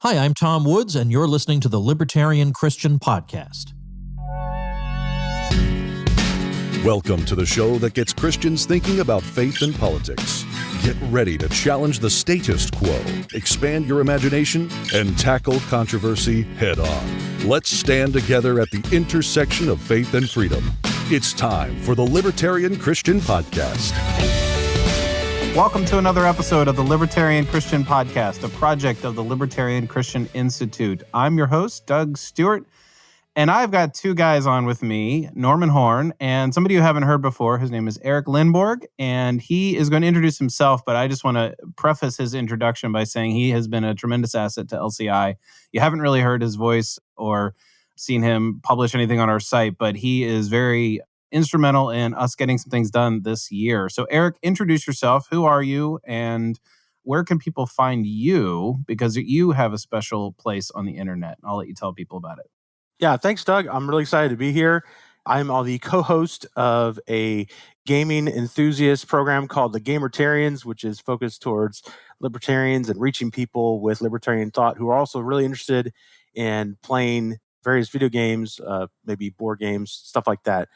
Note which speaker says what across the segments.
Speaker 1: Hi, I'm Tom Woods, and you're listening to the Libertarian Christian Podcast.
Speaker 2: Welcome to the show that gets Christians thinking about faith and politics. Get ready to challenge the status quo, expand your imagination, and tackle controversy head on. Let's stand together at the intersection of faith and freedom. It's time for the Libertarian Christian Podcast.
Speaker 3: Welcome to another episode of the Libertarian Christian Podcast, a project of the Libertarian Christian Institute. I'm your host, Doug Stewart, and I've got two guys on with me, Norman Horn, and somebody you haven't heard before. His name is Erik Lindborg, and he is going to introduce himself, but I just want to preface his introduction by saying he has been a tremendous asset to LCI. You haven't really heard his voice or seen him publish anything on our site, but he is very instrumental in us getting some things done this year. So Erik, introduce yourself. Who are you and where can people find you? Because you have a special place on the internet. I'll let you tell people about it.
Speaker 4: Yeah, thanks, Doug. I'm really excited to be here. I'm the co-host of a gaming enthusiast program called the Gamertarians, which is focused towards libertarians and reaching people with libertarian thought who are also really interested in playing various video games, maybe board games, stuff like that.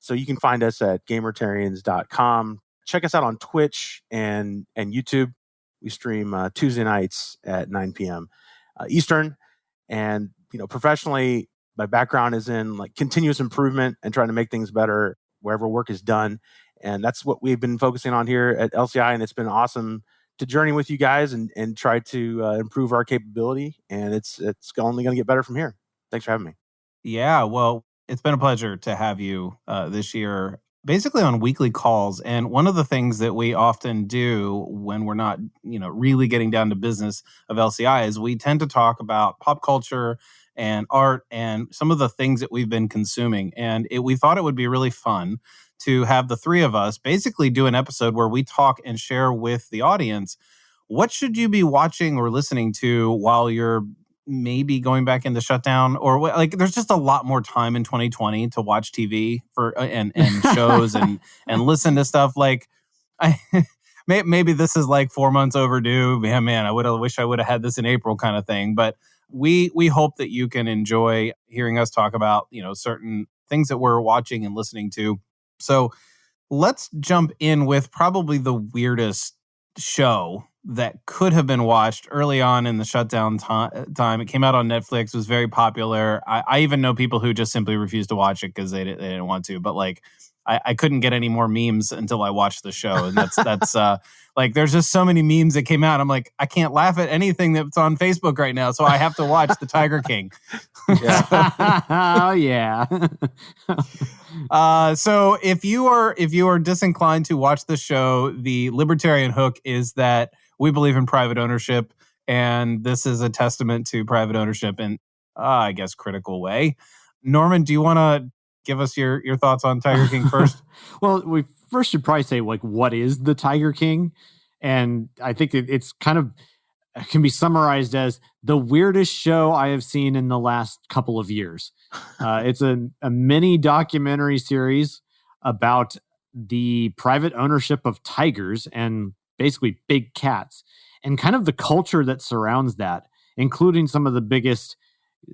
Speaker 4: So you can find us at gamertarians.com. Check us out on Twitch and YouTube. We stream Tuesday nights at 9 p.m. Eastern. And, professionally, my background is in continuous improvement and trying to make things better wherever work is done. And that's what we've been focusing on here at LCI. And it's been awesome to journey with you guys and try to improve our capability. And it's only going to get better from here. Thanks for having me.
Speaker 3: Yeah, well, it's been a pleasure to have you this year, basically on weekly calls. And one of the things that we often do when we're not, really getting down to business of LCI is we tend to talk about pop culture and art and some of the things that we've been consuming. And we thought it would be really fun to have the three of us basically do an episode where we talk and share with the audience, what should you be watching or listening to while you're maybe going back into shutdown, or there's just a lot more time in 2020 to watch TV for and shows and listen to stuff. Maybe this is 4 months overdue. Man, I wish I would have had this in April kind of thing. But we hope that you can enjoy hearing us talk about, certain things that we're watching and listening to. So let's jump in with probably the weirdest show that could have been watched early on in the shutdown time. It came out on Netflix, was very popular. I even know people who just simply refused to watch it because they didn't want to. But I couldn't get any more memes until I watched the show. And that's there's just so many memes that came out. I'm like, I can't laugh at anything that's on Facebook right now. So I have to watch The Tiger King.
Speaker 5: Oh, yeah.
Speaker 3: So if you are disinclined to watch the show, the libertarian hook is that we believe in private ownership, and this is a testament to private ownership in, I guess, critical way. Norman, do you want to give us your thoughts on Tiger King first?
Speaker 5: Well, we first should probably say, what is the Tiger King? And I think it's kind of can be summarized as the weirdest show I have seen in the last couple of years. It's a mini documentary series about the private ownership of tigers and basically big cats, and kind of the culture that surrounds that, including some of the biggest,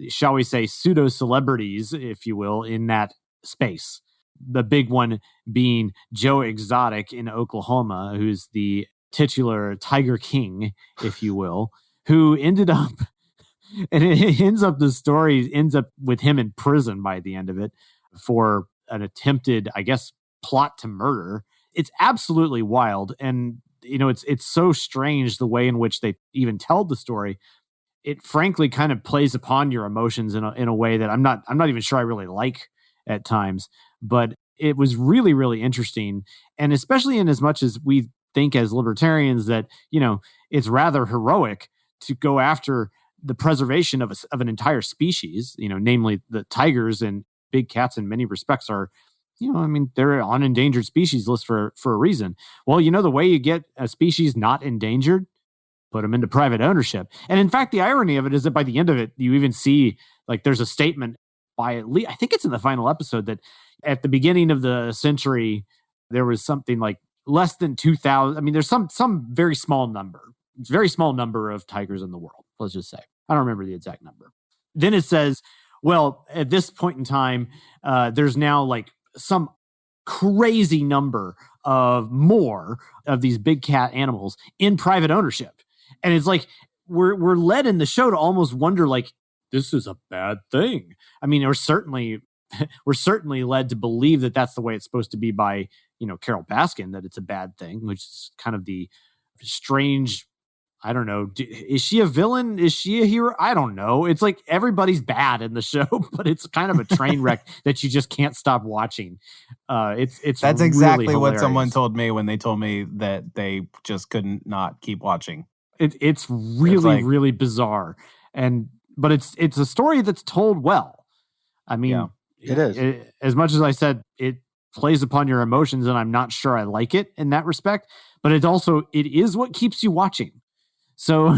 Speaker 5: shall we say, pseudo-celebrities, if you will, in that space. The big one being Joe Exotic in Oklahoma, who's the titular Tiger King, if you will, who ended up, and the story ends up with him in prison by the end of it for an attempted, I guess, plot to murder. It's absolutely wild. And it's so strange the way in which they even tell the story. It frankly kind of plays upon your emotions in a way that I'm not even sure I really like at times. But it was really, really interesting, and especially in as much as we think as libertarians that it's rather heroic to go after the preservation of an entire species. Namely the tigers and big cats in many respects are. They're on endangered species list for a reason. Well, the way you get a species not endangered, put them into private ownership. And in fact, the irony of it is that by the end of it, you even see there's a statement by at least, I think it's in the final episode, that at the beginning of the century, there was something like less than 2,000. There's some very small number of tigers in the world, let's just say. I don't remember the exact number. Then it says, well, at this point in time, there's now like some crazy number of more of these big cat animals in private ownership. And it's like, we're led in the show to almost wonder, like, this is a bad thing. I mean, we're certainly led to believe that that's the way it's supposed to be by, Carol Baskin, that it's a bad thing, which is kind of the strange, I don't know. Is she a villain? Is she a hero? I don't know. It's like everybody's bad in the show, but it's kind of a train wreck that you just can't stop watching. It's
Speaker 3: That's
Speaker 5: really
Speaker 3: exactly
Speaker 5: hilarious.
Speaker 3: what someone told me when they told me that they just couldn't not keep watching.
Speaker 5: It's really, really bizarre. But it's a story that's told well. I mean,
Speaker 3: Yeah,
Speaker 4: it is.
Speaker 5: As much as I said, it plays upon your emotions, and I'm not sure I like it in that respect, but it is what keeps you watching. So,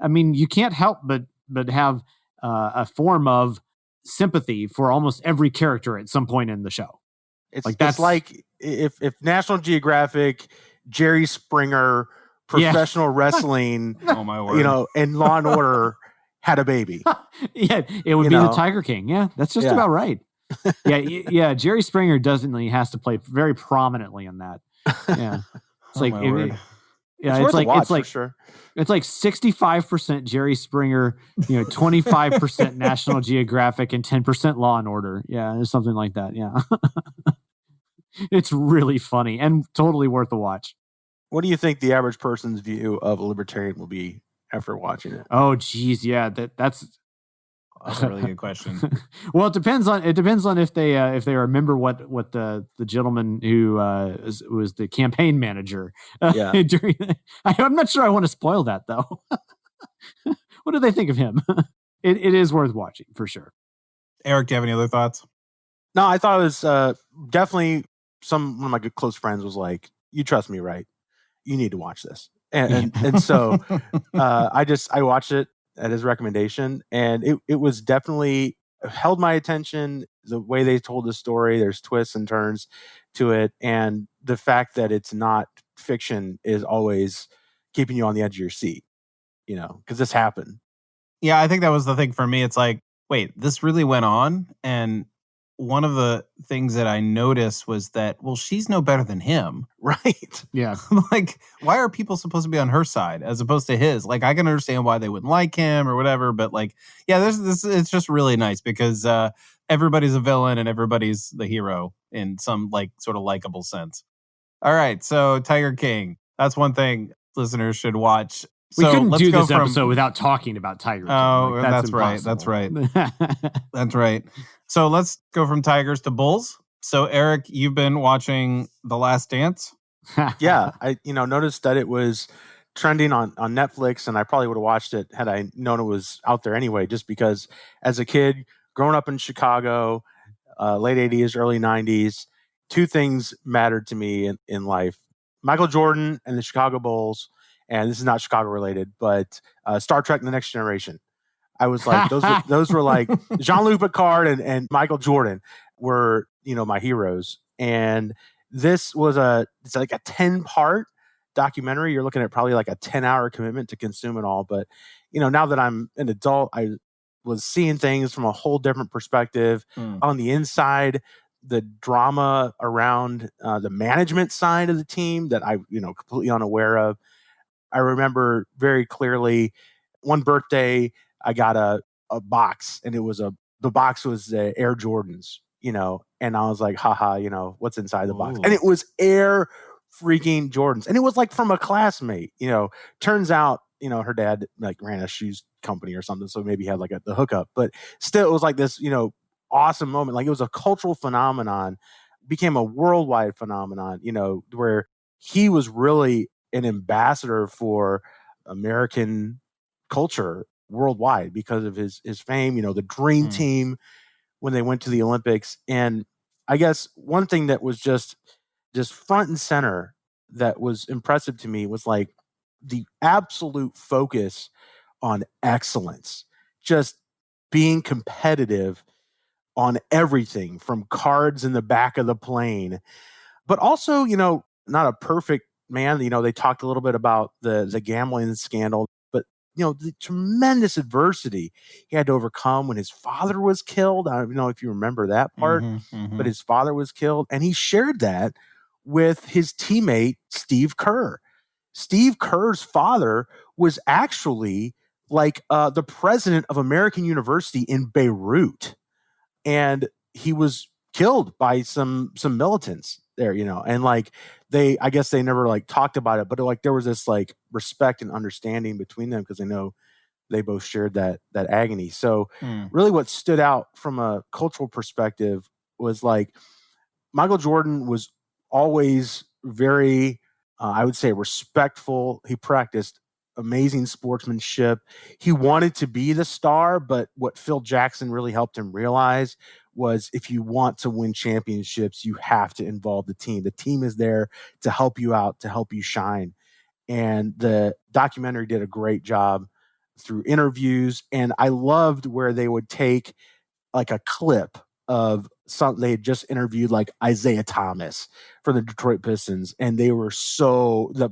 Speaker 5: I mean, you can't help but have a form of sympathy for almost every character at some point in the show.
Speaker 4: It's like if National Geographic, Jerry Springer, professional wrestling,
Speaker 3: oh my word,
Speaker 4: and Law and Order had a baby.
Speaker 5: Yeah, it would be the Tiger King. Yeah, that's just about right. Yeah. Jerry Springer definitely has to play very prominently in that. Yeah, it's
Speaker 4: it's like sure.
Speaker 5: It's like 65% Jerry Springer, 25% National Geographic, and 10% Law and Order. Yeah, there's something like that. Yeah, it's really funny and totally worth a watch.
Speaker 4: What do you think the average person's view of a libertarian will be after watching it?
Speaker 5: Oh, geez, yeah, that's
Speaker 3: a really good question.
Speaker 5: Well, it depends on if they remember what the gentleman who was the campaign manager. During I'm not sure I want to spoil that though. What do they think of him? It is worth watching for sure.
Speaker 3: Eric, do you have any other thoughts?
Speaker 4: No, I thought it was definitely one of my good close friends was like, "You trust me, right? You need to watch this." And so I watched it at his recommendation, and it was definitely held my attention. The way they told the story, there's twists and turns to it, and the fact that it's not fiction is always keeping you on the edge of your seat, because this happened.
Speaker 3: Yeah, I think that was the thing for me. It's like, wait, this really went on? And one of the things that I noticed was that, well, she's no better than him.
Speaker 4: Right.
Speaker 5: Yeah.
Speaker 3: Like, why are people supposed to be on her side as opposed to his? Like, I can understand why they wouldn't like him or whatever, but like, yeah, it's just really nice because everybody's a villain and everybody's the hero in some like sort of likable sense. All right. So Tiger King, that's one thing listeners should watch.
Speaker 5: We couldn't do this episode without talking about Tiger King.
Speaker 3: Oh, that's right. That's right. That's right. So let's go from tigers to bulls. So Eric, you've been watching The Last Dance?
Speaker 4: Yeah, I noticed that it was trending on Netflix, and I probably would have watched it had I known it was out there anyway, just because as a kid, growing up in Chicago, late 80s, early 90s, two things mattered to me in life. Michael Jordan and the Chicago Bulls, and this is not Chicago related, but Star Trek: The Next Generation. I was like, those were like Jean-Luc Picard and Michael Jordan were, my heroes. And this was it's like a 10-part documentary. You're looking at probably like a 10-hour commitment to consume it all. But, now that I'm an adult, I was seeing things from a whole different perspective on the inside, the drama around the management side of the team that I, completely unaware of. I remember very clearly one birthday, I got a box, and the box was Air Jordans, and I was like, haha, what's inside the box? And it was Air freaking Jordans. And it was like from a classmate, turns out, her dad like ran a shoes company or something. So maybe he had like the hookup, but still it was like this, awesome moment. Like it was a cultural phenomenon, became a worldwide phenomenon, where he was really an ambassador for American culture worldwide because of his fame, the dream team when they went to the Olympics. And I guess one thing that was just front and center that was impressive to me was like the absolute focus on excellence, just being competitive on everything from cards in the back of the plane, but also, not a perfect man. They talked a little bit about the gambling scandal, but the tremendous adversity he had to overcome when his father was killed. I don't know if you remember that part, but his father was killed. And he shared that with his teammate, Steve Kerr. Steve Kerr's father was actually like the president of American University in Beirut. And he was killed by some militants there, and like I guess they never like talked about it, but like there was this like respect and understanding between them because they know they both shared that agony. So really what stood out from a cultural perspective was like Michael Jordan was always very, I would say, respectful. He practiced amazing sportsmanship. He wanted to be the star, but what Phil Jackson really helped him realize was if you want to win championships, you have to involve the team. The team is there to help you out, to help you shine. And the documentary did a great job through interviews. And I loved where they would take like a clip of something they had just interviewed, like Isaiah Thomas for the Detroit Pistons, and the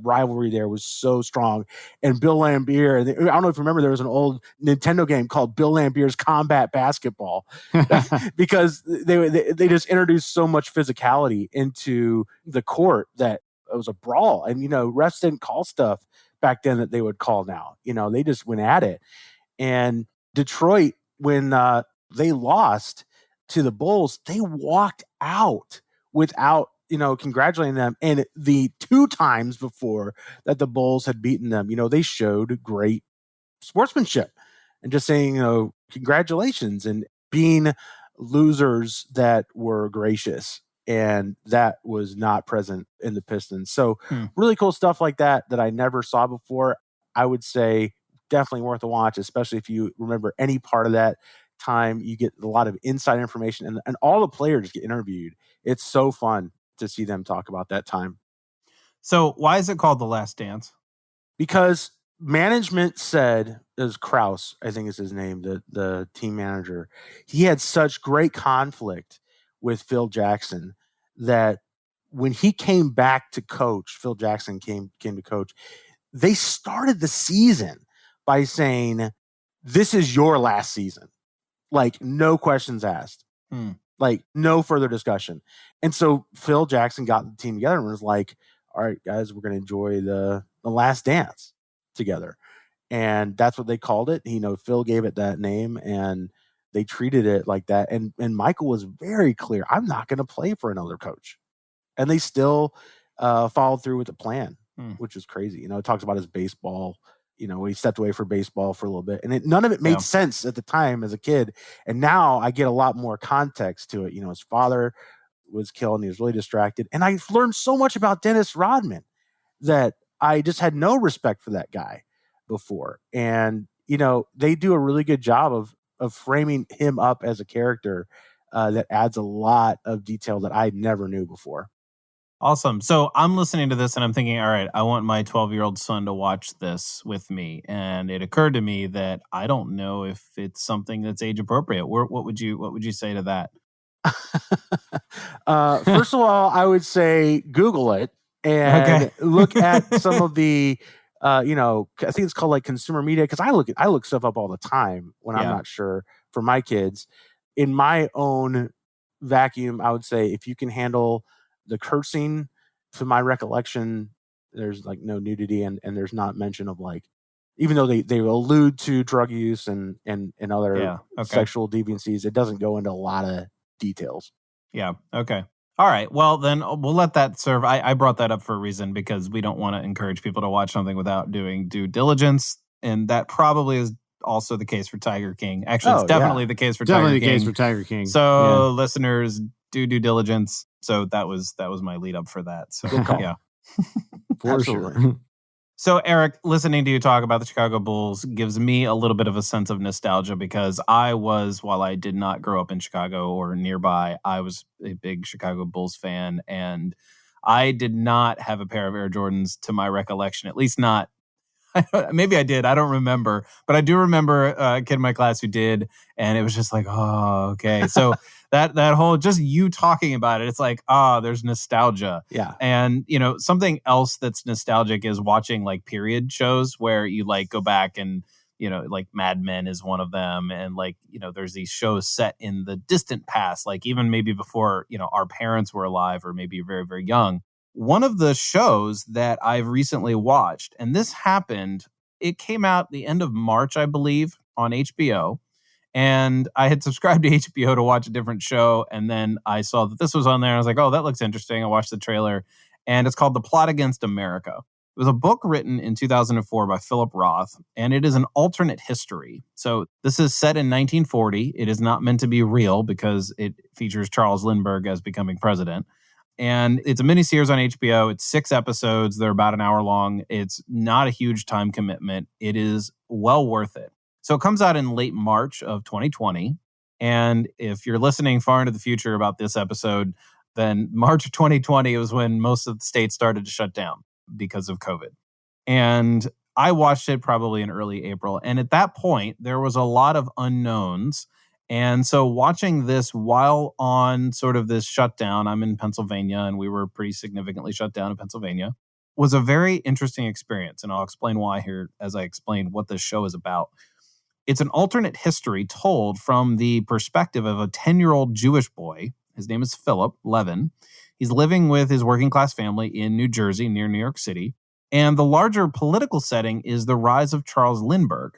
Speaker 4: rivalry there was so strong. And Bill Laimbeer, I don't know if you remember, there was an old Nintendo game called Bill Laimbeer's Combat Basketball because they just introduced so much physicality into the court that it was a brawl. And refs didn't call stuff back then that they would call now. They just went at it. And Detroit, when they lost to the Bulls, they walked out without, congratulating them. And the 2 times before that the Bulls had beaten them, they showed great sportsmanship and just saying, congratulations and being losers that were gracious. And that was not present in the Pistons. So really cool stuff like that I never saw before. I would say definitely worth a watch, especially if you remember any part of that time. You get a lot of inside information and all the players get interviewed. It's so fun to see them talk about that time.
Speaker 3: So why is it called The Last Dance?
Speaker 4: Because management said, as Krause, I think is his name, the team manager, he had such great conflict with Phil Jackson that when he came back to coach, Phil Jackson came to coach, they started the season by saying, this is your last season. Like, no questions asked. Like, no further discussion. And so Phil Jackson got the team together and was like, all right, guys, we're going to enjoy the last dance together. And that's what they called it. Phil gave it that name and they treated it like that. And Michael was very clear, I'm not going to play for another coach. And they still followed through with the plan, which is crazy. It talks about his baseball. He stepped away for baseball for a little bit, and none of it made sense at the time as a kid. And now I get a lot more context to it. His father was killed and he was really distracted. And I've learned so much about Dennis Rodman that I just had no respect for that guy before. And, they do a really good job of framing him up as a character that adds a lot of detail that I never knew before.
Speaker 3: Awesome. So I'm listening to this and I'm thinking, all right, I want my 12-year-old son to watch this with me. And it occurred to me that I don't know if it's something that's age appropriate. What would you say to that?
Speaker 4: First of all, I would say Google it and look at some of the, I think it's called like consumer media. Cause I look stuff up all the time when I'm not sure for my kids. In my own vacuum, I would say if you can handle the cursing, to my recollection, there's like no nudity and there's not mention of like, even though they allude to drug use and other sexual deviancies, it doesn't go into a lot of details.
Speaker 3: Yeah. Okay. All right. Well, then we'll let that serve. I brought that up for a reason because we don't want to encourage people to watch something without doing due diligence. And that probably is also the case for Tiger King. Actually, it's definitely the case for Tiger King. So listeners, do due diligence. So that was my lead up for that. So yeah,
Speaker 5: for sure.
Speaker 3: So Erik, listening to you talk about the Chicago Bulls gives me a little bit of a sense of nostalgia because while I did not grow up in Chicago or nearby, I was a big Chicago Bulls fan, and I did not have a pair of Air Jordans to my recollection, at least not. Maybe I did. I don't remember. But I do remember a kid in my class who did. And it was just like, oh, okay. So that whole, just you talking about it, it's like, there's nostalgia.
Speaker 4: Yeah.
Speaker 3: And, something else that's nostalgic is watching like period shows where you like go back and like Mad Men is one of them. And like, there's these shows set in the distant past, like even maybe before, our parents were alive or maybe very, very young. One of the shows that I've recently watched, and this happened, it came out the end of March, I believe, on HBO. And I had subscribed to HBO to watch a different show. And then I saw that this was on there. And I was like, oh, that looks interesting. I watched the trailer. And it's called The Plot Against America. It was a book written in 2004 by Philip Roth. And it is an alternate history. So this is set in 1940. It is not meant to be real because it features Charles Lindbergh as becoming president. And it's a miniseries on HBO. It's 6 episodes. They're about an hour long. It's not a huge time commitment. It is well worth it. So it comes out in late March of 2020. And if you're listening far into the future about this episode, then March of 2020 was when most of the states started to shut down because of COVID. And I watched it probably in early April. And at that point, there was a lot of unknowns. And so watching this while on sort of this shutdown, I'm in Pennsylvania and we were pretty significantly shut down in Pennsylvania, was a very interesting experience. And I'll explain why here as I explain what this show is about. It's an alternate history told from the perspective of a 10-year-old Jewish boy. His name is Philip Levin. He's living with his working class family in New Jersey, near New York City. And the larger political setting is the rise of Charles Lindbergh.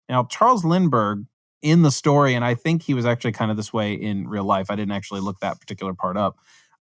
Speaker 3: Now, Charles Lindbergh in the story, and I think he was actually kind of this way in real life. I didn't actually look that particular part up.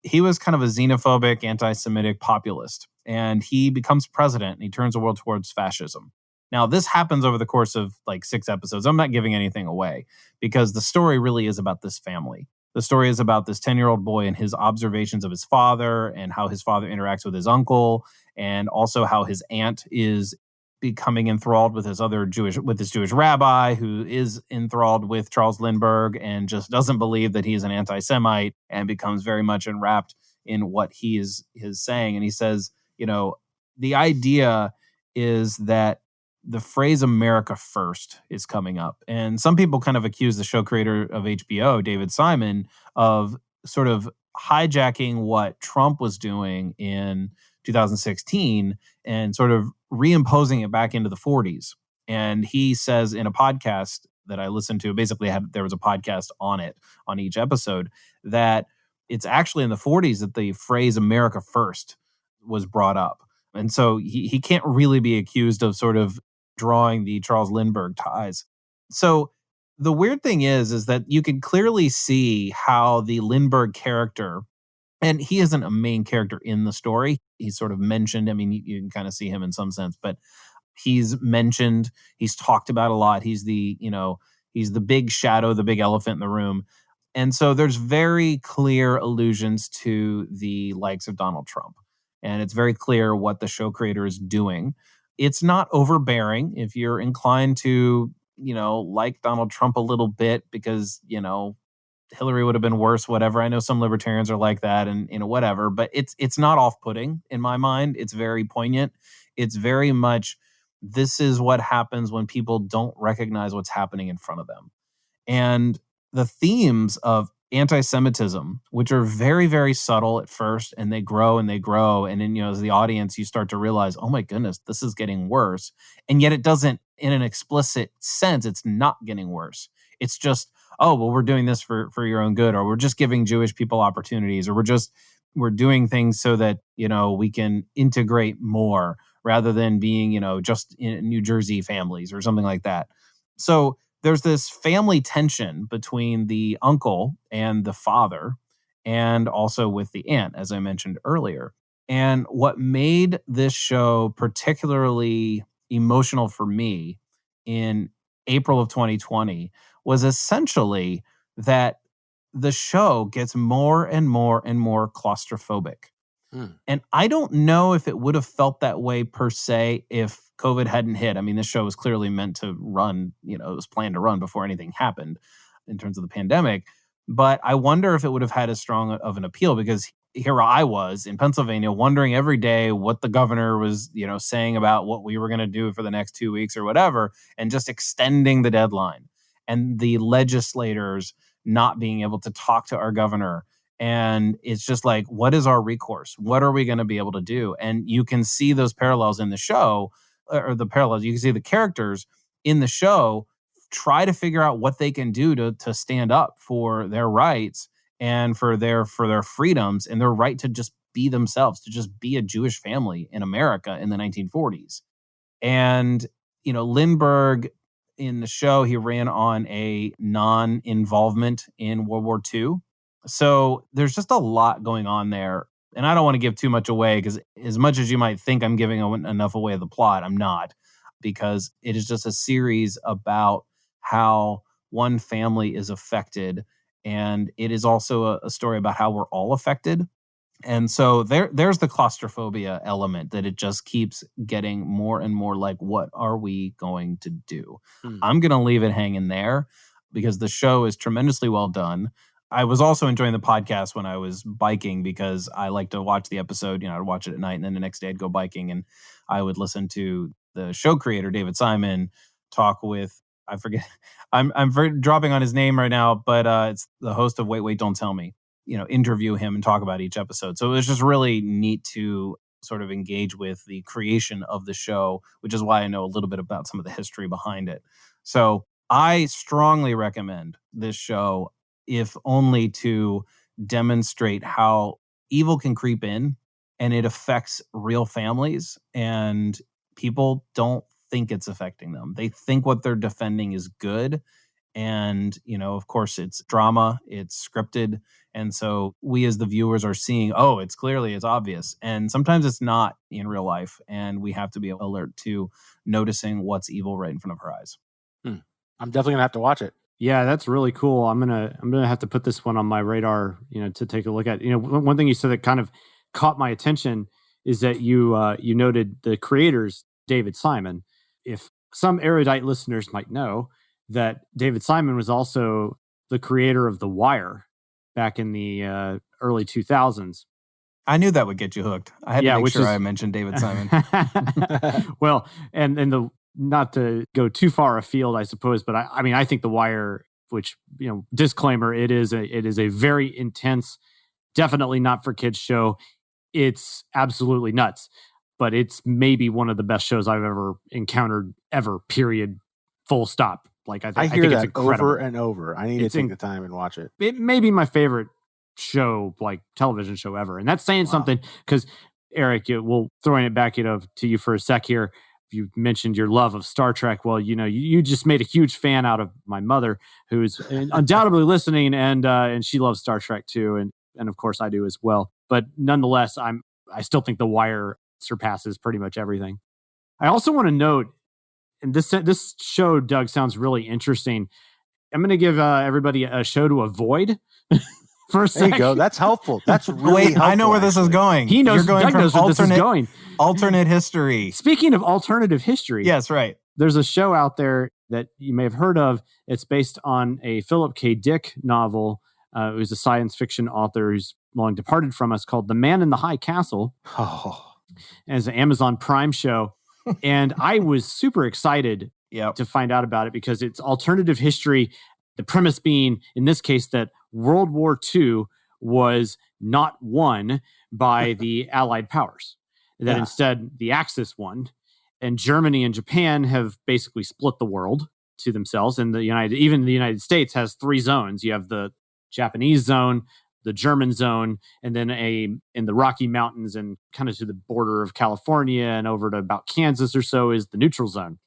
Speaker 3: He was kind of a xenophobic, anti-Semitic populist. And he becomes president and he turns the world towards fascism. Now, this happens over the course of like 6 episodes. I'm not giving anything away because the story really is about this family. The story is about this 10-year-old boy and his observations of his father and how his father interacts with his uncle and also how his aunt is becoming enthralled with his Jewish rabbi who is enthralled with Charles Lindbergh and just doesn't believe that he is an anti-Semite and becomes very much enwrapped in what he is saying. And he says, the idea is that the phrase America first is coming up. And some people kind of accuse the show creator of HBO, David Simon, of sort of hijacking what Trump was doing in 2016 and sort of reimposing it back into the 40s. And he says in a podcast that I listened to, basically there was a podcast on it, on each episode, that it's actually in the 40s that the phrase America first was brought up. And so he can't really be accused of sort of drawing the Charles Lindbergh ties. So the weird thing is that you can clearly see how the Lindbergh character, and he isn't a main character in the story. He's sort of mentioned. I mean, you can kind of see him in some sense, but he's mentioned, he's talked about a lot. He's the big shadow, the big elephant in the room. And so there's very clear allusions to the likes of Donald Trump. And it's very clear what the show creator is doing. It's not overbearing. If you're inclined to, like Donald Trump a little bit because, Hillary would have been worse, whatever. I know some libertarians are like that and, whatever, but it's not off-putting in my mind. It's very poignant. It's very much, this is what happens when people don't recognize what's happening in front of them. And the themes of anti-Semitism, which are very, very subtle at first, and they grow and they grow. And then, as the audience, you start to realize, oh my goodness, this is getting worse. And yet it doesn't, in an explicit sense, it's not getting worse. It's just, oh, well, we're doing this for your own good, or we're just giving Jewish people opportunities, or we're doing things so that, we can integrate more rather than being, just in New Jersey families or something like that. So there's this family tension between the uncle and the father, and also with the aunt, as I mentioned earlier. And what made this show particularly emotional for me in April of 2020 was essentially that the show gets more and more and more claustrophobic. And I don't know if it would have felt that way per se if COVID hadn't hit. I mean, this show was clearly meant to run, it was planned to run before anything happened in terms of the pandemic. But I wonder if it would have had as strong of an appeal, because here I was in Pennsylvania wondering every day what the governor was, saying about what we were going to do for the next 2 weeks or whatever, and just extending the deadline, and the legislators not being able to talk to our governor. And it's just like, what is our recourse? What are we going to be able to do? And you can see those parallels in the show, or the parallels. You can see the characters in the show try to figure out what they can do to stand up for their rights and for their freedoms and their right to just be themselves, to just be a Jewish family in America in the 1940s. And, Lindborg in the show, he ran on a non-involvement in World War II. So there's just a lot going on there. And I don't want to give too much away because as much as you might think I'm giving enough away of the plot, I'm not, because it is just a series about how one family is affected. And it is also a story about how we're all affected. And so there's the claustrophobia element that it just keeps getting more and more like, what are we going to do? I'm going to leave it hanging there because the show is tremendously well done. I was also enjoying the podcast when I was biking because I like to watch the episode. I'd watch it at night and then the next day I'd go biking and I would listen to the show creator, David Simon, talk with, I forget, I'm dropping on his name right now, but it's the host of Wait, Don't Tell Me. Interview him and talk about each episode. So it was just really neat to sort of engage with the creation of the show, which is why I know a little bit about some of the history behind it. So I strongly recommend this show, if only to demonstrate how evil can creep in and it affects real families, and people don't think it's affecting them. They think what they're defending is good. And, of course, it's drama, it's scripted. And so we as the viewers are seeing, it's obvious. And sometimes it's not in real life. And we have to be alert to noticing what's evil right in front of our eyes.
Speaker 4: I'm definitely going to have to watch it.
Speaker 5: Yeah, that's really cool. I'm gonna have to put this one on my radar, to take a look at. One thing you said that kind of caught my attention is that you noted the creators, David Simon. If some erudite listeners might know that David Simon was also the creator of The Wire back in the early 2000s.
Speaker 3: I knew that would get you hooked. I had to make sure I mentioned David Simon.
Speaker 5: Well, and the not to go too far afield, I suppose, but I think The Wire, which, disclaimer, it is a very intense, definitely not for kids show. It's absolutely nuts, but it's maybe one of the best shows I've ever encountered ever, period, full stop. Like I
Speaker 4: hear
Speaker 5: think
Speaker 4: that
Speaker 5: it's incredible.
Speaker 4: over and over. I need to take the time and watch it.
Speaker 5: It may be my favorite show, like television show ever. And that's saying something, because Eric, we'll throwing it back to you for a sec here. You mentioned your love of Star Trek. Well, you just made a huge fan out of my mother, who's undoubtedly listening, and she loves Star Trek too, and of course I do as well. But nonetheless, I still think The Wire surpasses pretty much everything. I also want to note, and this show, Doug, sounds really interesting. I'm going to give everybody a show to avoid. For a
Speaker 4: there you go. That's helpful. That's really helpful.
Speaker 3: I know where this is going.
Speaker 5: He knows.
Speaker 3: You're going
Speaker 5: Doug knows where this is going.
Speaker 3: Alternate history.
Speaker 5: Speaking of alternative history.
Speaker 3: Yes, right.
Speaker 5: There's a show out there that you may have heard of. It's based on a Philip K. Dick novel. Who's a science fiction author who's long departed from us, called The Man in the High Castle. As an Amazon Prime show. And I was super excited to find out about it because it's alternative history. The premise being, in this case, that World War II was not won by the Allied powers. That instead the Axis won. And Germany and Japan have basically split the world to themselves. And the United States has three zones. You have the Japanese zone, the German zone, and then in the Rocky Mountains and kind of to the border of California and over to about Kansas or so is the neutral zone.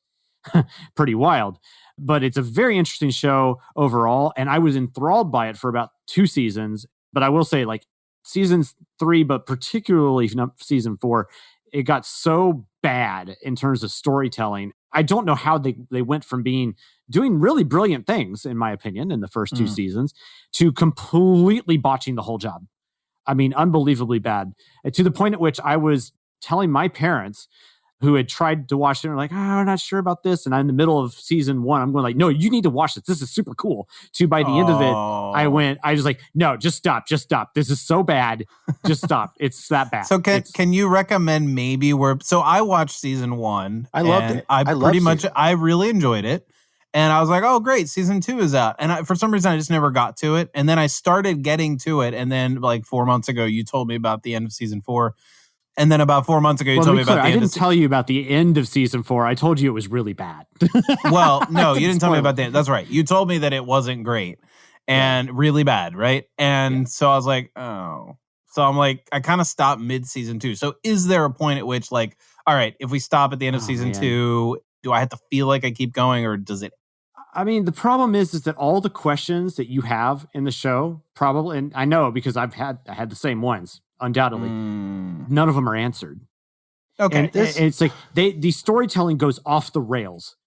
Speaker 5: Pretty wild. But it's a very interesting show overall, and I was enthralled by it for about 2 seasons. But I will say, like, season 3, but particularly season 4, it got so bad in terms of storytelling. I don't know how they went from doing really brilliant things, in my opinion, in the first 2 seasons, to completely botching the whole job. I mean, unbelievably bad. And to the point at which I was telling my parents, who had tried to watch it and were like, I'm not sure about this. And I'm in the middle of season 1. I'm going like, no, you need to watch this. This is super cool. By the end of it, I was like, no, just stop. This is so bad. Just stop. It's that bad.
Speaker 3: So can you recommend maybe so I watched season 1.
Speaker 4: I loved it.
Speaker 3: I really enjoyed it. And I was like, oh, great. Season 2 is out. And for some reason, I just never got to it. And then I started getting to it. And then like 4 months ago, you told me about the end of season 4. And then about 4 months ago, you told me about the
Speaker 5: I
Speaker 3: end
Speaker 5: didn't tell you about the end of season 4. I told you it was really bad.
Speaker 3: Well, no, you didn't tell me about the end. That's right. You told me that it wasn't great and really bad, right? And so I was like, oh. So I'm like, I kind of stopped mid-season 2. So is there a point at which, like, all right, if we stop at the end of season 2, do I have to feel like I keep going, or does it?
Speaker 5: I mean, the problem is that all the questions that you have in the show, probably, and I know because I had the same ones, undoubtedly, none of them are answered.
Speaker 3: Okay.
Speaker 5: And it's like the storytelling goes off the rails.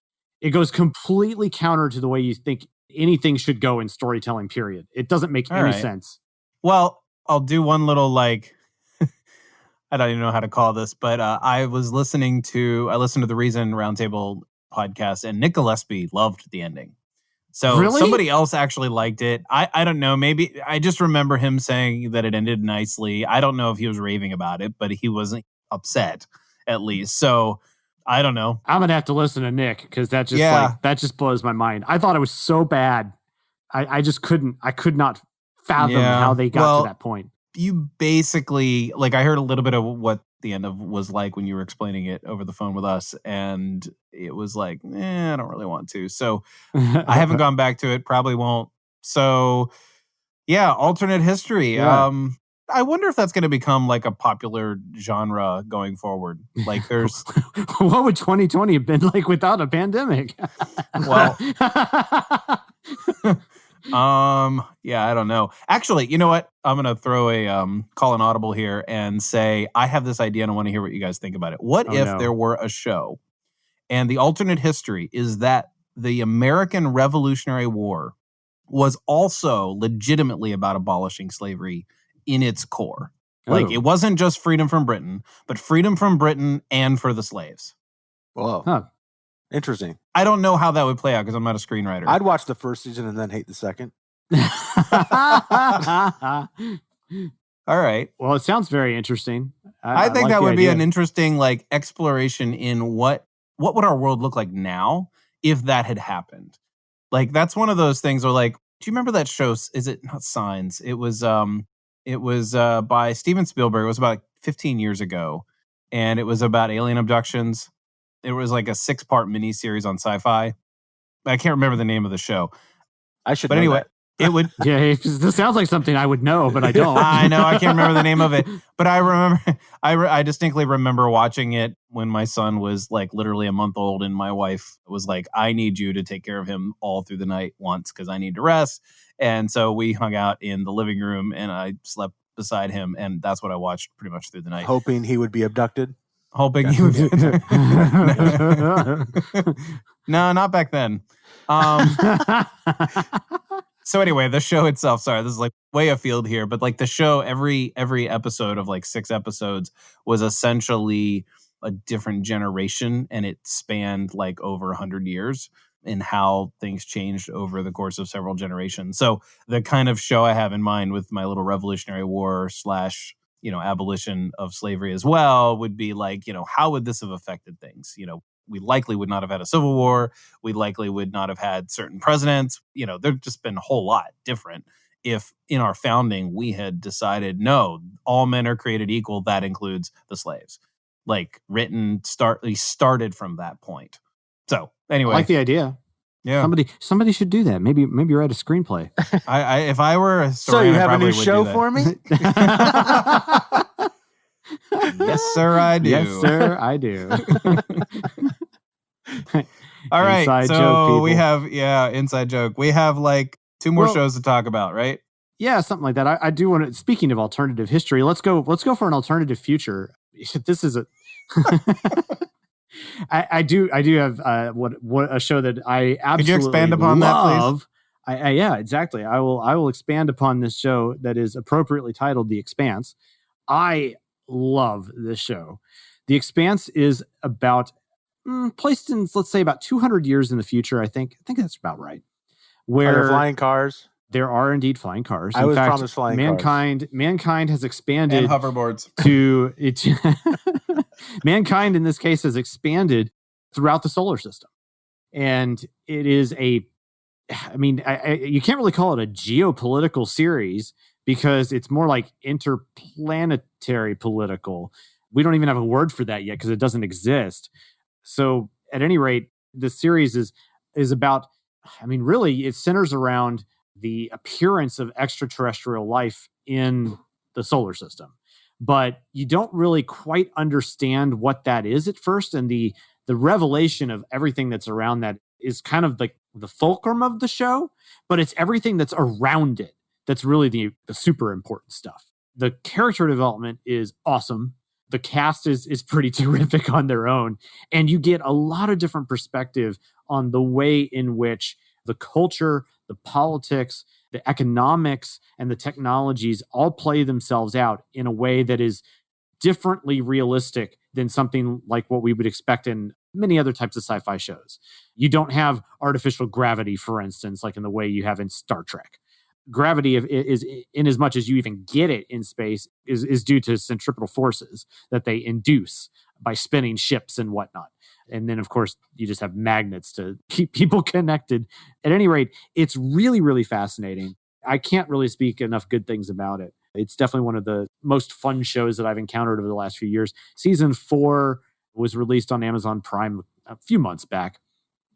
Speaker 5: It goes completely counter to the way you think anything should go in storytelling, period. It doesn't make any sense.
Speaker 3: Well, I'll do one little, like, I don't even know how to call this, but I listened to the Reason Roundtable podcast, and Nick Gillespie loved the ending. So somebody else actually liked it. I don't know. Maybe I just remember him saying that it ended nicely. I don't know if he was raving about it, but he wasn't upset, at least. So I don't know.
Speaker 5: I'm gonna have to listen to Nick, because that just blows my mind. I thought it was so bad. I could not fathom how they got to that point.
Speaker 3: You basically, like, I heard a little bit of what the end of was like when you were explaining it over the phone with us, and it was like, I don't really want to. So I haven't gone back to it, probably won't. So yeah, alternate history.
Speaker 5: Yeah.
Speaker 3: I wonder if that's going to become like a popular genre going forward. Like, there's
Speaker 5: what would 2020 have been like without a pandemic?
Speaker 3: Well, yeah, I don't know. Actually, you know what? I'm going to throw a call an audible here and say, I have this idea and I want to hear what you guys think about it. What if there were a show and the alternate history is that the American Revolutionary War was also legitimately about abolishing slavery in its core? Like, it wasn't just freedom from Britain, but freedom from Britain and for the slaves.
Speaker 4: Whoa.
Speaker 5: Huh.
Speaker 4: Interesting.
Speaker 3: I don't know how that would play out because I'm not a screenwriter.
Speaker 4: I'd watch the first season and then hate the second.
Speaker 3: All right.
Speaker 5: Well, it sounds very interesting.
Speaker 3: I think
Speaker 5: like
Speaker 3: that would be
Speaker 5: idea.
Speaker 3: an interesting, like, exploration in what would our world look like now if that had happened. Like, that's one of those things where, like, do you remember that show? Is it not Signs? It was by Steven Spielberg. It was about 15 years ago, and it was about alien abductions. It was like a 6-part miniseries on Sci-Fi. I can't remember the name of the show.
Speaker 4: I should.
Speaker 3: But anyway, it would.
Speaker 5: Yeah, this sounds like something I would know, but I don't.
Speaker 3: I know, I can't remember the name of it, but I remember. I distinctly remember watching it when my son was like literally a month old, and my wife was like, "I need you to take care of him all through the night once because I need to rest." And so we hung out in the living room, and I slept beside him, and that's what I watched pretty much through the night,
Speaker 4: hoping he would be abducted.
Speaker 3: Hoping he would. No, not back then. So anyway, the show itself, sorry, this is like way afield here, but like the show, every episode of like 6 episodes was essentially a different generation, and it spanned like over 100 years in how things changed over the course of several generations. So the kind of show I have in mind with my little Revolutionary War / abolition of slavery as well would be like, how would this have affected things? We likely would not have had a civil war. We likely would not have had certain presidents. There've just been a whole lot different if in our founding we had decided, no, all men are created equal. That includes the slaves. Like, started from that point. So anyway.
Speaker 5: I like the idea.
Speaker 3: Yeah.
Speaker 5: Somebody should do that. Maybe write a screenplay.
Speaker 3: If I were a
Speaker 4: so you have a new show for me?
Speaker 3: Yes, sir, I do.
Speaker 5: Yes, sir, I do.
Speaker 3: All right.
Speaker 5: Inside
Speaker 3: so
Speaker 5: joke,
Speaker 3: we have, inside joke. We have like 2 more shows to talk about, right?
Speaker 5: Yeah, something like that. I do want to, speaking of alternative history, let's go for an alternative future. This is a I do have what a show that I absolutely
Speaker 3: Could you expand upon
Speaker 5: love.
Speaker 3: That, please?
Speaker 5: Yeah, exactly. I will expand upon this show that is appropriately titled The Expanse. I love this show. The Expanse is about placed in, let's say, about 200 years in the future. I think that's about right. Where
Speaker 4: are there flying cars?
Speaker 5: There are indeed flying cars.
Speaker 4: I was promised flying
Speaker 5: cars. Mankind has expanded
Speaker 3: and hoverboards
Speaker 5: to it. Mankind, in this case, has expanded throughout the solar system, and it is you can't really call it a geopolitical series because it's more like interplanetary political. We don't even have a word for that yet because it doesn't exist. So at any rate, the series is about, I mean, really, it centers around the appearance of extraterrestrial life in the solar system. But you don't really quite understand what that is at first. And the revelation of everything that's around that is kind of like the fulcrum of the show, but it's everything that's around it that's really the super important stuff. The character development is awesome. The cast is pretty terrific on their own. And you get a lot of different perspective on the way in which the culture, the politics, the economics, and the technologies all play themselves out in a way that is differently realistic than something like what we would expect in many other types of sci-fi shows. You don't have artificial gravity, for instance, like in the way you have in Star Trek. Gravity is in as much as you even get it in space is due to centripetal forces that they induce by spinning ships and whatnot. And then, of course, you just have magnets to keep people connected. At any rate, it's really, really fascinating. I can't really speak enough good things about it. It's definitely one of the most fun shows that I've encountered over the last few years. Season 4 was released on Amazon Prime a few months back.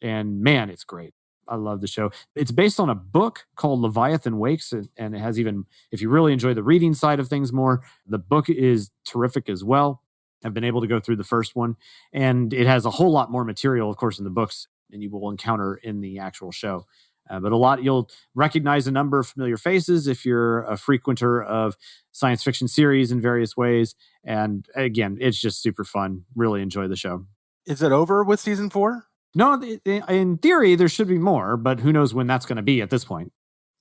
Speaker 5: And man, it's great. I love the show. It's based on a book called Leviathan Wakes. And it has even, if you really enjoy the reading side of things more, the book is terrific as well. I've been able to go through the first one. And it has a whole lot more material, of course, in the books than you will encounter in the actual show. But a lot, you'll recognize a number of familiar faces if you're a frequenter of science fiction series in various ways. And again, it's just super fun. Really enjoy the show.
Speaker 4: Is it over with season 4?
Speaker 5: No, in theory, there should be more, but who knows when that's going to be at this point.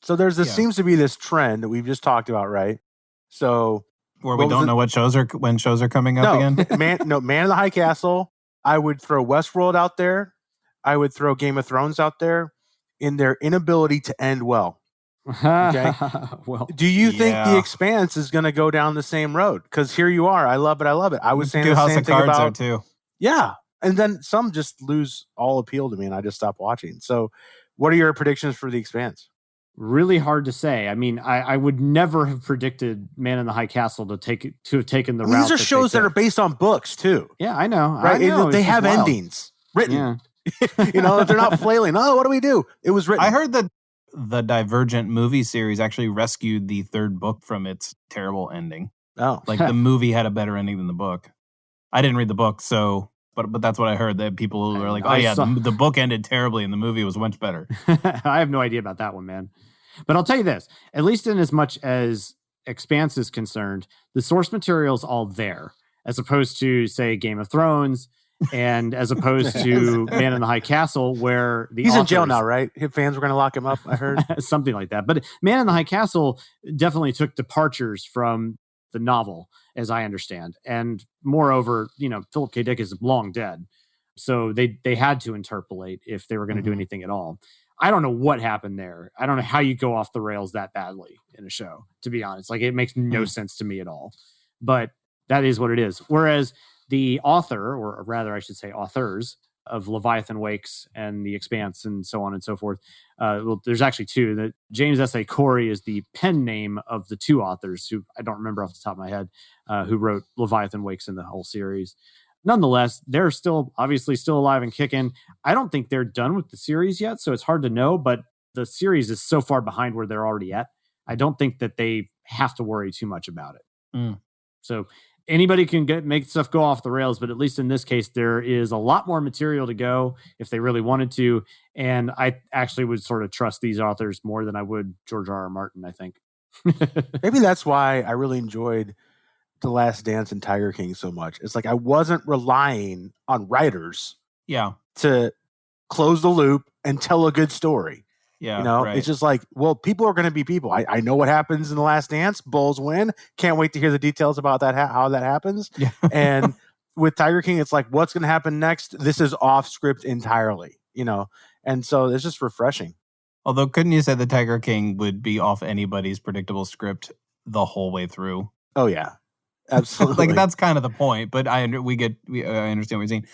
Speaker 4: So there's this seems to be this trend that we've just talked about, right? So
Speaker 3: where we don't know when shows are coming up again.
Speaker 4: Man in the High Castle. I would throw Westworld out there. I would throw Game of Thrones out there in their inability to end well. Okay.
Speaker 5: Well,
Speaker 4: do you think The Expanse is going to go down the same road? Because here you are. I love it. I was saying the same thing about
Speaker 3: too.
Speaker 4: Yeah. And then some just lose all appeal to me and I just stop watching. So what are your predictions for The Expanse?
Speaker 5: Really hard to say. I mean, I would never have predicted Man in the High Castle to have taken the route.
Speaker 4: These are shows that are based on books too.
Speaker 5: Yeah, I know.
Speaker 4: Right?
Speaker 5: I know.
Speaker 4: They have endings written.
Speaker 5: Yeah.
Speaker 4: They're not flailing. Oh, what do we do? It was written.
Speaker 3: I heard that the Divergent movie series actually rescued the third book from its terrible ending.
Speaker 4: Oh,
Speaker 3: like the movie had a better ending than the book. I didn't read the book, so but that's what I heard. That people who were like, the book ended terribly and the movie was much better.
Speaker 5: I have no idea about that one, man. But I'll tell you this: at least in as much as Expanse is concerned, the source material is all there, as opposed to, say, Game of Thrones. And as opposed to Man in the High Castle, where he's
Speaker 4: in jail now, right? His fans were going to lock him up, I heard.
Speaker 5: Something like that. But Man in the High Castle definitely took departures from the novel, as I understand. And moreover, Philip K. Dick is long dead. So they had to interpolate if they were going to do anything at all. I don't know what happened there. I don't know how you go off the rails that badly in a show, to be honest. Like, it makes no sense to me at all. But that is what it is. Whereas the author, or rather I should say authors, of Leviathan Wakes and The Expanse and so on and so forth. There's actually two. That James S.A. Corey is the pen name of the two authors, who I don't remember off the top of my head, who wrote Leviathan Wakes and the whole series. Nonetheless, they're obviously still alive and kicking. I don't think they're done with the series yet, so it's hard to know, but the series is so far behind where they're already at. I don't think that they have to worry too much about it. So anybody can make stuff go off the rails, but at least in this case, there is a lot more material to go if they really wanted to. And I actually would sort of trust these authors more than I would George R.R. Martin, I think.
Speaker 4: Maybe that's why I really enjoyed The Last Dance and Tiger King so much. It's like I wasn't relying on writers to close the loop and tell a good story.
Speaker 3: Yeah, right.
Speaker 4: It's just like, well, people are going to be people. I know what happens in The Last Dance. Bulls win. Can't wait to hear the details about that, how that happens.
Speaker 3: Yeah.
Speaker 4: And with Tiger King, it's like, what's going to happen next? This is off script entirely, And so it's just refreshing.
Speaker 3: Although, couldn't you say the Tiger King would be off anybody's predictable script the whole way through?
Speaker 4: Oh, yeah. Absolutely.
Speaker 3: That's kind of the point, but I understand what you're saying.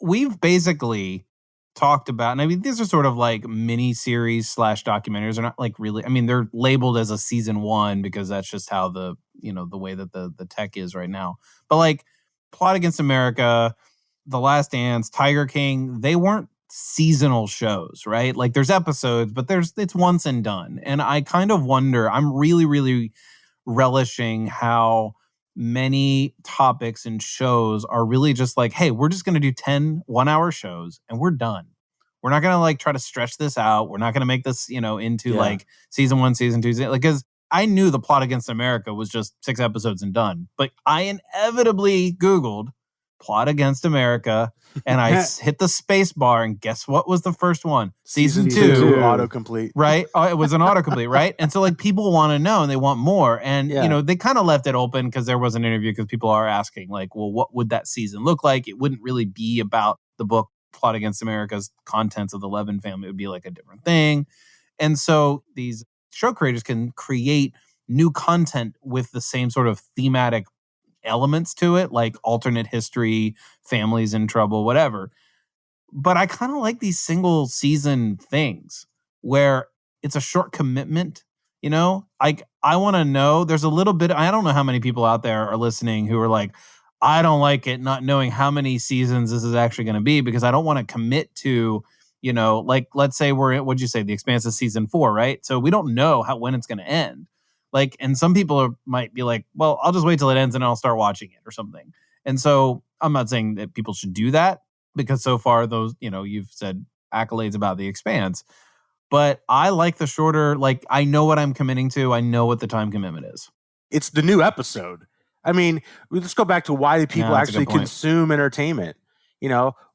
Speaker 3: We've basically talked about, and I mean, these are sort of like mini series / documentaries. They're not like really, I mean, they're labeled as a season 1 because that's just how the the way that the tech is right now. But like Plot Against America, The Last Dance, Tiger King, they weren't seasonal shows, right? Like there's episodes, but it's once and done. And I kind of wonder, I'm really, really relishing how many topics and shows are really just like, hey, we're just going to do 10 1-hour shows and we're done. We're not going to like try to stretch this out. We're not going to make this, into like season 1, season 2, like, because I knew The Plot Against America was just 6 episodes and done, but I inevitably Googled Plot Against America and I hit the space bar and guess what was the first one? Season 2.
Speaker 4: Autocomplete.
Speaker 3: Right? Oh, it was an autocomplete, right? And so like people want to know and they want more. And, they kind of left it open because there was an interview because people are asking like, well, what would that season look like? It wouldn't really be about the book Plot Against America's contents of the Levin family. It would be like a different thing. And so these show creators can create new content with the same sort of thematic elements to it, like alternate history, families in trouble, whatever. But I kind of like these single season things where it's a short commitment, like I want to know, there's a little bit, I don't know how many people out there are listening who are like, I don't like it not knowing how many seasons this is actually going to be because I don't want to commit to, like let's say what'd you say? The Expanse is season 4, right? So we don't know when it's going to end. Like, and some people might be like, well, I'll just wait till it ends and I'll start watching it or something. And so I'm not saying that people should do that because so far those, you've said accolades about The Expanse, but I like the shorter, like I know what I'm committing to. I know what the time commitment is.
Speaker 4: It's the new episode. I mean, let's go back to why do people actually consume entertainment.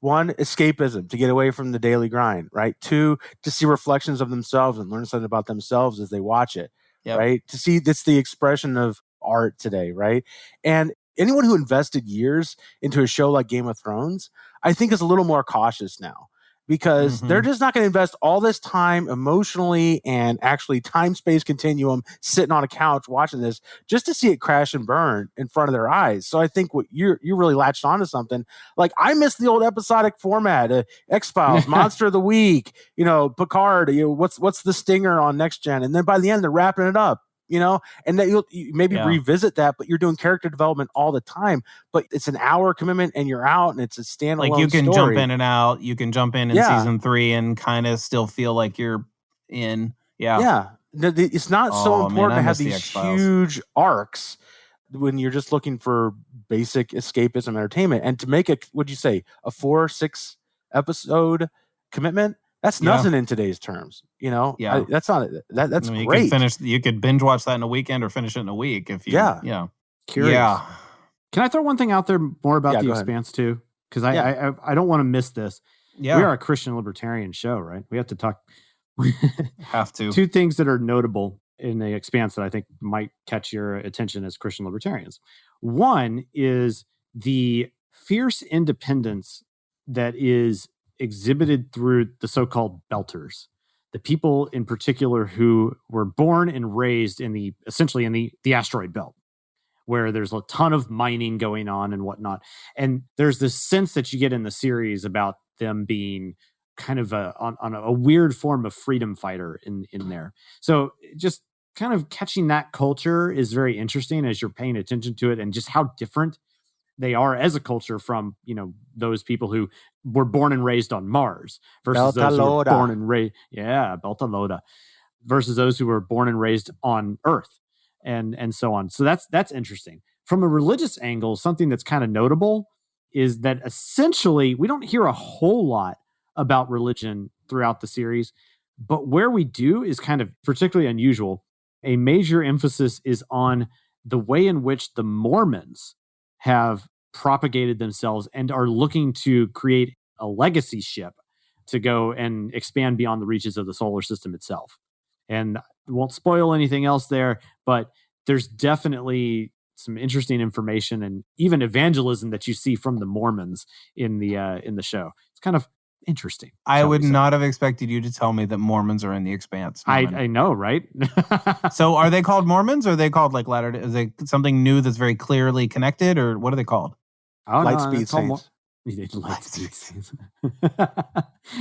Speaker 4: One, escapism, to get away from the daily grind, right? 2, to see reflections of themselves and learn something about themselves as they watch it. Yep. Right? To see that's the expression of art today, right? And anyone who invested years into a show like Game of Thrones, I think is a little more cautious now because they're just not going to invest all this time emotionally and actually time-space continuum sitting on a couch watching this just to see it crash and burn in front of their eyes. So I think what you really latched onto something. Like I miss the old episodic format, X-Files, Monster of the Week, Picard, what's the stinger on Next Gen? And then by the end, they're wrapping it up. And that you maybe revisit that, but you're doing character development all the time. But it's an hour commitment, and you're out, and it's a standalone.
Speaker 3: Like you can
Speaker 4: story.
Speaker 3: jump in and out. You can jump in season 3 and kind of still feel like you're in. Yeah.
Speaker 4: It's not so important to have these huge arcs when you're just looking for basic escapism entertainment, and to make what'd you say, a 4-6 episode commitment. That's nothing in today's terms, that's not that's great.
Speaker 3: You could binge watch that in a weekend or finish it in a week if you.
Speaker 5: Curious.
Speaker 3: Yeah.
Speaker 5: Can I throw one thing out there more about The Expanse too? Because I don't want to miss this. Yeah, we are a Christian libertarian show, right? We have to talk.
Speaker 3: Have to.
Speaker 5: 2 things that are notable in The Expanse that I think might catch your attention as Christian libertarians. One is the fierce independence that is exhibited through the so-called belters, the people in particular who were born and raised essentially in the asteroid belt, where there's a ton of mining going on and whatnot. And there's this sense that you get in the series about them being kind of on a weird form of freedom fighter in there. So just kind of catching that culture is very interesting as you're paying attention to it, and just how different they are as a culture from, those people who were born and raised on Mars versus those who were born and raised, Beltaloda, versus those who were born and raised on Earth and so on. So that's interesting. From a religious angle, something that's kind of notable is that essentially we don't hear a whole lot about religion throughout the series, but where we do is kind of particularly unusual. A major emphasis is on the way in which the Mormons have propagated themselves and are looking to create a legacy ship to go and expand beyond the reaches of the solar system itself. And won't spoil anything else there, but there's definitely some interesting information and even evangelism that you see from the Mormons in the show. It's kind of interesting.
Speaker 3: I would not have expected you to tell me that Mormons are in The Expanse.
Speaker 5: I know, right?
Speaker 3: So are they called Mormons, or are they called like Latter-day? Is they something new that's very clearly connected, or what are they called?
Speaker 4: Lightspeed Saints.
Speaker 5: Lightspeed Saints.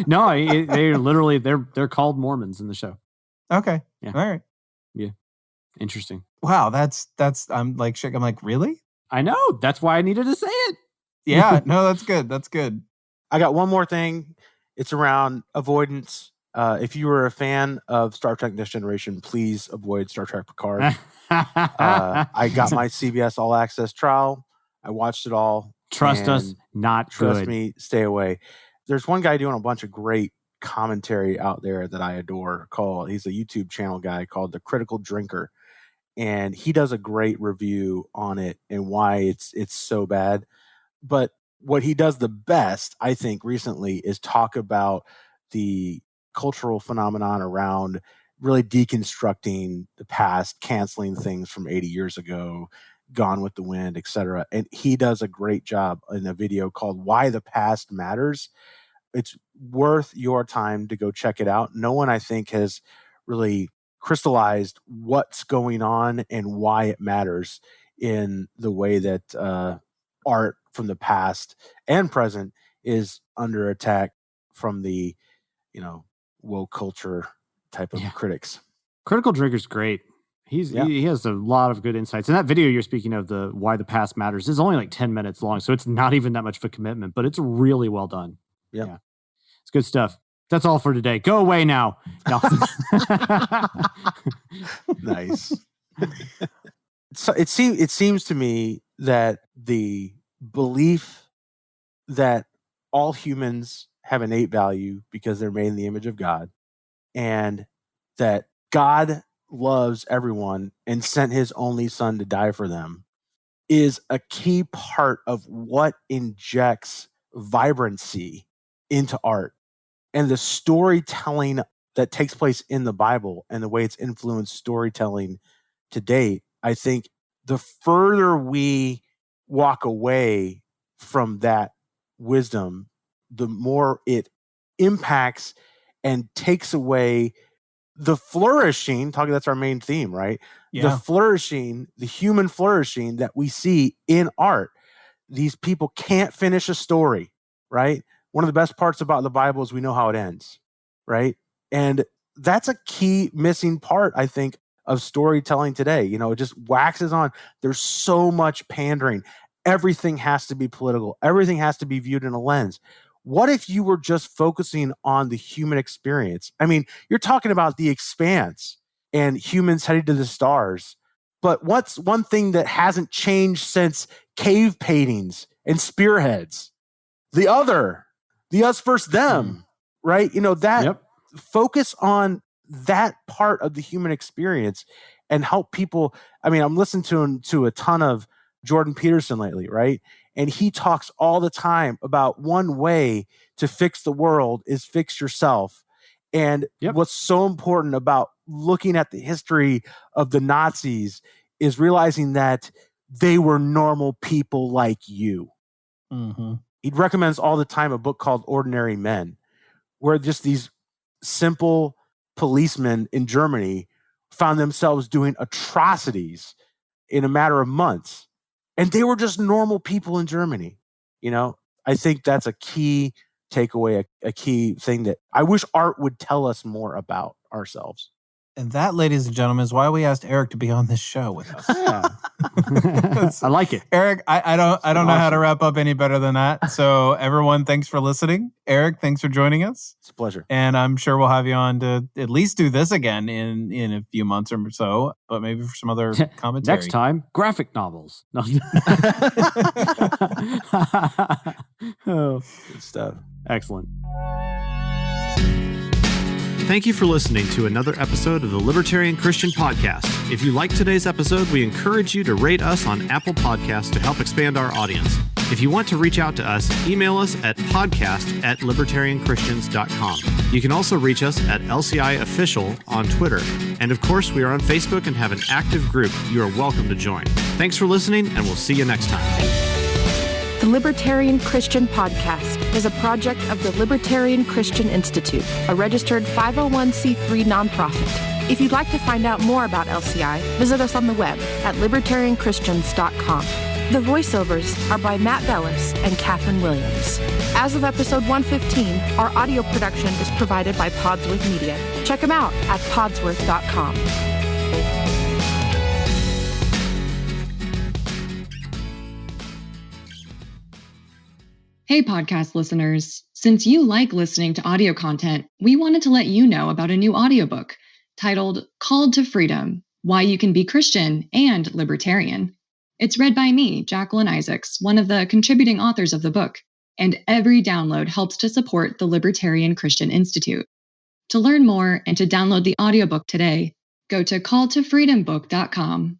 Speaker 5: No, they're literally they're called Mormons in the show.
Speaker 3: Okay.
Speaker 5: Yeah.
Speaker 3: All right.
Speaker 5: Yeah. Interesting.
Speaker 3: Wow, that's I'm like shook. I'm like, really?
Speaker 5: I know. That's why I needed to say it.
Speaker 3: Yeah, no, that's good. That's good.
Speaker 4: I got one more thing. It's around avoidance. If you were a fan of Star Trek Next Generation, please avoid Star Trek Picard. I got my CBS All Access trial. I watched it all.
Speaker 5: Trust us, not
Speaker 4: trust
Speaker 5: good.
Speaker 4: me, stay away. There's one guy doing a bunch of great commentary out there that I adore. He's a YouTube channel guy called The Critical Drinker, and he does a great review on it and why it's so bad. But what he does the best, I think, recently is talk about the cultural phenomenon around really deconstructing the past, canceling things from 80 years ago, Gone with the Wind, etc. And he does a great job in a video called Why the Past Matters. It's worth your time to go check it out. No one, I think, has really crystallized what's going on and why it matters in the way that art from the past and present is under attack from the, woke culture type of critics.
Speaker 5: Critical Drinker's great. He has a lot of good insights. And that video you're speaking of, the Why the Past Matters, is only like 10 minutes long, so it's not even that much of a commitment, but it's really well done.
Speaker 4: Yep.
Speaker 5: Yeah. It's good stuff. That's all for today. Go away now. No.
Speaker 4: Nice. So it seems to me that the belief that all humans have innate value because they're made in the image of God, and that God loves everyone and sent his only son to die for them, is a key part of what injects vibrancy into art. And the storytelling that takes place in the Bible and the way it's influenced storytelling to date, I think the further we walk away from that wisdom, the more it impacts and takes away the flourishing, that's our main theme, right?
Speaker 3: Yeah.
Speaker 4: The flourishing, the human flourishing that we see in art. These people can't finish a story, right? One of the best parts about the Bible is we know how it ends, right? And that's a key missing part, I think, of storytelling today. It just waxes on. There's so much pandering. Everything has to be political. Everything has to be viewed in a lens. What if you were just focusing on the human experience? I mean, you're talking about the expanse and humans heading to the stars. But what's one thing that hasn't changed since cave paintings and spearheads? The other, the us versus them, right? Focus on that part of the human experience and help people. I mean, I'm listening to a ton of Jordan Peterson lately, right? And he talks all the time about one way to fix the world is fix yourself. And what's so important about looking at the history of the Nazis is realizing that they were normal people like you.
Speaker 3: Mm-hmm.
Speaker 4: He recommends all the time a book called Ordinary Men, where just these simple policemen in Germany found themselves doing atrocities in a matter of months. And they were just normal people in Germany. I think that's a key takeaway, a key thing that I wish art would tell us more about ourselves.
Speaker 3: And that, ladies and gentlemen, is why we asked Erik to be on this show with us.
Speaker 5: Yeah. I like it.
Speaker 3: Erik, I don't know how to wrap up any better than that. So everyone, thanks for listening. Erik, thanks for joining us.
Speaker 4: It's a pleasure.
Speaker 3: And I'm sure we'll have you on to at least do this again in a few months or so, but maybe for some other commentary.
Speaker 5: Next time, graphic novels. No.
Speaker 4: Good stuff.
Speaker 5: Excellent.
Speaker 6: Thank you for listening to another episode of the Libertarian Christian Podcast. If you liked today's episode, we encourage you to rate us on Apple Podcasts to help expand our audience. If you want to reach out to us, email us at podcast@libertarianchristians.com. You can also reach us at LCI Official on Twitter. And of course, we are on Facebook and have an active group you are welcome to join. Thanks for listening, and we'll see you next time.
Speaker 7: The Libertarian Christian Podcast is a project of the Libertarian Christian Institute, a registered 501c3 nonprofit. If you'd like to find out more about LCI, visit us on the web at libertarianchristians.com. The voiceovers are by Matt Bellis and Catherine Williams. As of episode 115, our audio production is provided by Podsworth Media. Check them out at podsworth.com.
Speaker 8: Hey, podcast listeners. Since you like listening to audio content, we wanted to let you know about a new audiobook titled Called to Freedom: Why You Can Be Christian and Libertarian. It's read by me, Jacqueline Isaacs, one of the contributing authors of the book, and every download helps to support the Libertarian Christian Institute. To learn more and to download the audiobook today, go to calltofreedombook.com.